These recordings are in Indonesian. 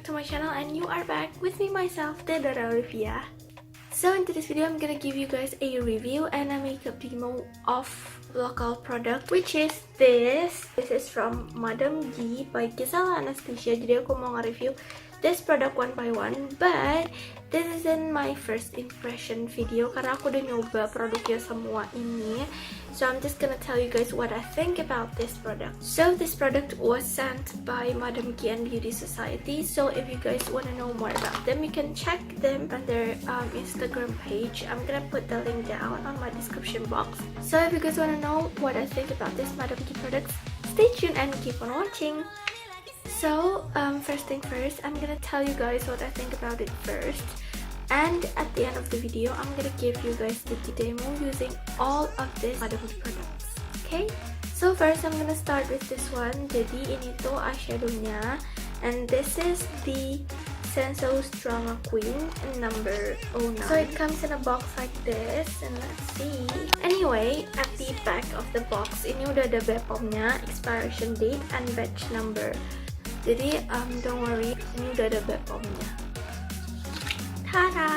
back to my channel, and you are back with me myself, Theodora Olivia. So in today's video, I'm gonna give you guys a review and a makeup demo of Lokal Produk, which is this. This is from Madame G by Gisella Anastasia. Jadi aku mau nge-review this product one by one, but this isn't my first impression video karena aku udah nyoba produknya semua ini. So I'm just gonna tell you guys what I think about this product. So this product was sent by Madame G and Beauty Society. So if you guys wanna know more about them, you can check them on their Instagram page. I'm gonna put the link down on my description box. So if you guys wanna know what I think about this Madame G products, stay tuned and keep on watching. So, first thing first, I'm gonna tell you guys what I think about it first. And at the end of the video, I'm gonna give you guys the demo using all of these Madame G products. Okay? So first, I'm gonna start with this one. Jadi ini tuh eyeshadownya. And this is the Sensous Drama Queen number 09. So it comes in a box like this. And let's see. Anyway, at the back of the box, ini udah ada BPOM-nya, expiration date, and batch number. Jadi, don't worry, ini udah ada BPOM-nya. Ta-da!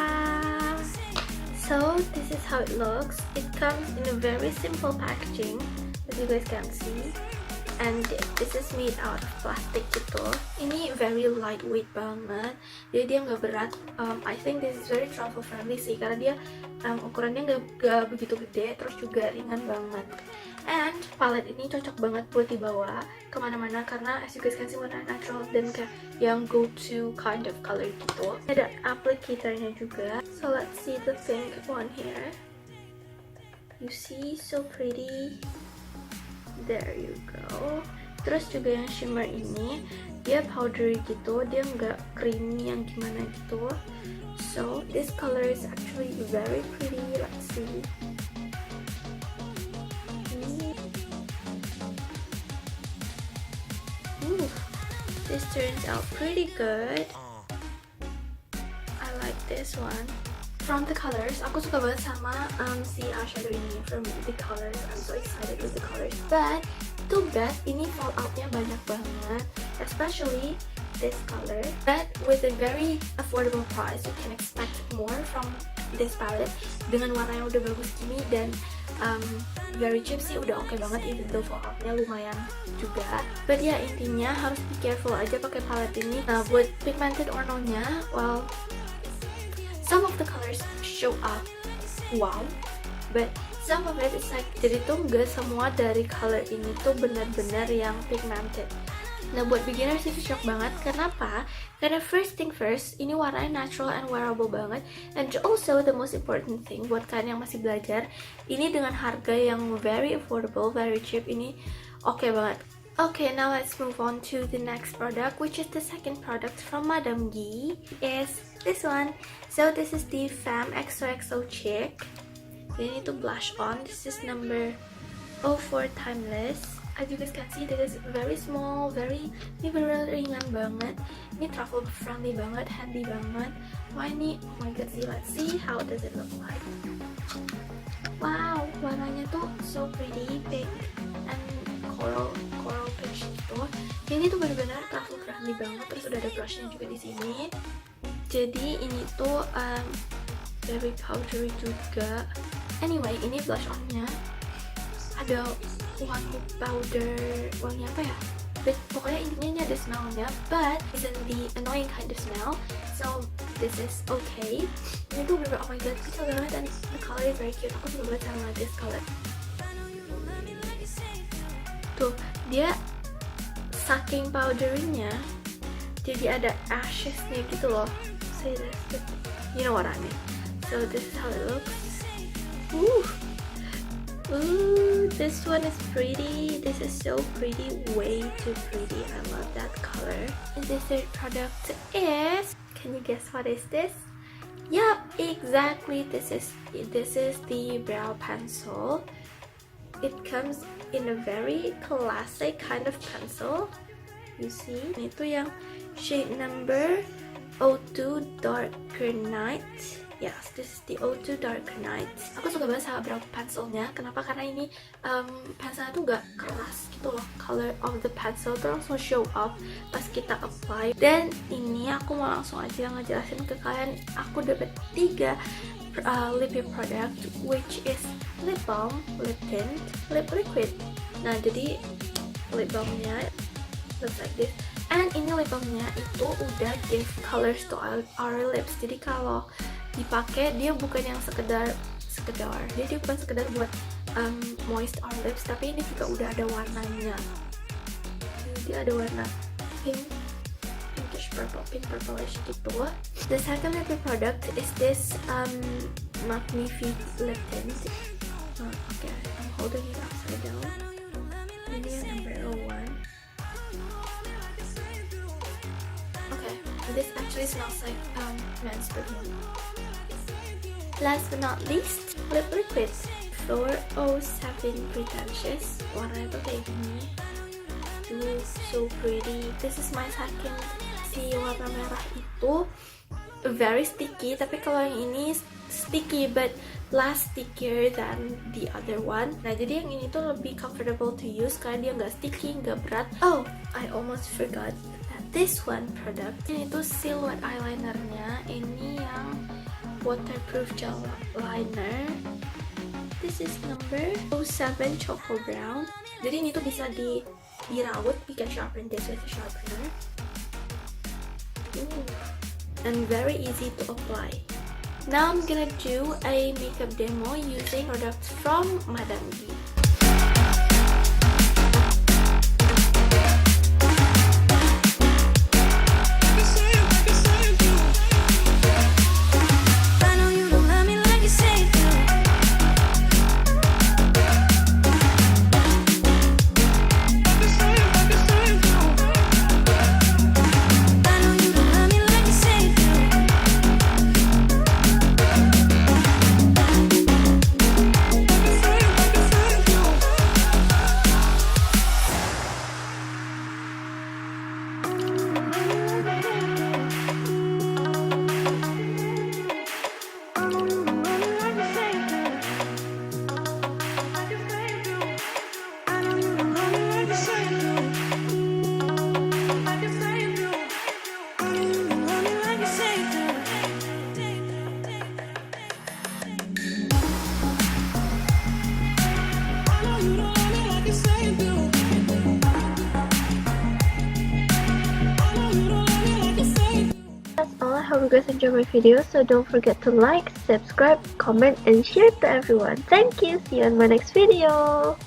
So, this is how it looks. It comes in a very simple packaging, as you guys can see. And this is made out of plastic gitu. Ini very lightweight banget. Jadi dia nggak berat. I think this is very travel friendly sih, karena dia ukurannya nggak begitu gede, terus juga ringan banget. And palette ini cocok banget buat dibawa kemana-mana karena as you guys can see warna natural dan kayak yang go to kind of color gitu. Ada applicatornya juga. So let's see the pink one here. You see, so pretty. There you go. Terus juga yang shimmer ini dia powdery gitu, dia nggak creamy yang gimana gitu. So this color is actually very pretty. Let's see. Ooh, this turns out pretty good. I like this one. From the colors, aku suka banget sama si eyeshadow ini. From the colors, I'm so excited with the colors. But too bad ini falloutnya banyak banget, especially this color. But with a very affordable price, you can expect more from this palette. Dengan warna yang udah bagus gini dan very cheap sih, udah oke banget. Even though falloutnya lumayan juga. But ya intinya harus be careful aja pakai palette ini. Nah buat pigmented or no-nya, well, some of the colors show up, wow, but some of it is like, jadi tuh nggak semua dari color ini tuh benar-benar yang pigmented. Nah buat beginner sih cocok banget. Kenapa? Karena first thing first, ini warnanya natural and wearable banget. And also the most important thing buat kalian yang masih belajar, ini dengan harga yang very affordable, very cheap, ini oke banget. Okay, now let's move on to the next product, which is the second product from Madame G, is this one. So this is the Femme Xoxo Chick. Ini tuh blush on. This is number 04 Timeless. As you guys can see, this is very small, very ringan banget. Ini travel friendly banget, handy banget. Wah ini, oh my god, let's see how does it look like. Wow, warnanya tuh so pretty, pink and coral peach gitu. Ini tuh benar-benar travel friendly banget. Terus udah ada brushnya juga di sini. Jadi ini tuh very powdery juga. Anyway, ini blush onnya ada wangi powder, wangi apa ya? But pokoknya intinya ini ada smellnya, but isn't the annoying kind of smell. So this is okay. Ini tuh bener-bener, oh my god, kecil banget, and the color is very cute. Aku suka banget sama this color. Tuh, dia saking powdery-nya jadi ada ashes-nya gitu loh. Say this, but you know what I mean. So this is how it looks. Ooh, this one is pretty. This is so pretty, way too pretty. I love that color. And the third product is, can you guess what is this? Yup, exactly. This is the brow pencil. It comes in a very classic kind of pencil. You see, itu yang shade number 02 Dark Granite. Yes, this is the O2 Dark Granite. Aku suka banget sama brow pencilnya. Kenapa? Karena ini pensilnya tuh gak keras gitu loh. Color of the pencil tuh langsung show up pas kita apply. Dan ini aku mau langsung aja ngejelasin ke kalian. Aku dapat 3 lip product, which is lip balm, lip tint, lip liquid. Nah, jadi lip balmnya looks like this. And ini lip balmnya itu udah give colors to our lips. Jadi kalau dipakai dia bukan yang sekedar jadi dia bukan sekedar buat moist our lips, tapi ini juga udah ada warnanya. Dia ada warna pinkish purple, pink purplish gitu. The second lip product is this Magnifique lip tint. Okay, I'm holding it upside down. Ini yang number 1. Okay, this actually smells like men's perfume. Last but not least, lip liquid 407 Pretentious. Warnanya tuh kayak gini. So pretty. This is my second. Si warna merah itu very sticky, tapi kalau yang ini sticky but less stickier than the other one. Nah, jadi yang ini tuh lebih comfortable to use karena dia nggak sticky, nggak berat. Oh, I almost forgot that this one product ini tuh silhouette eyelinernya. Ini yang waterproof gel liner. This is number 07 Choco Brown. Jadi ini tuh bisa dirawat. You can sharpen this with a sharpener. And very easy to apply. Now I'm gonna do a makeup demo using products from Madame B. I hope you guys enjoy my video, so don't forget to like, subscribe, comment, and share to everyone. Thank you. See you in my next video.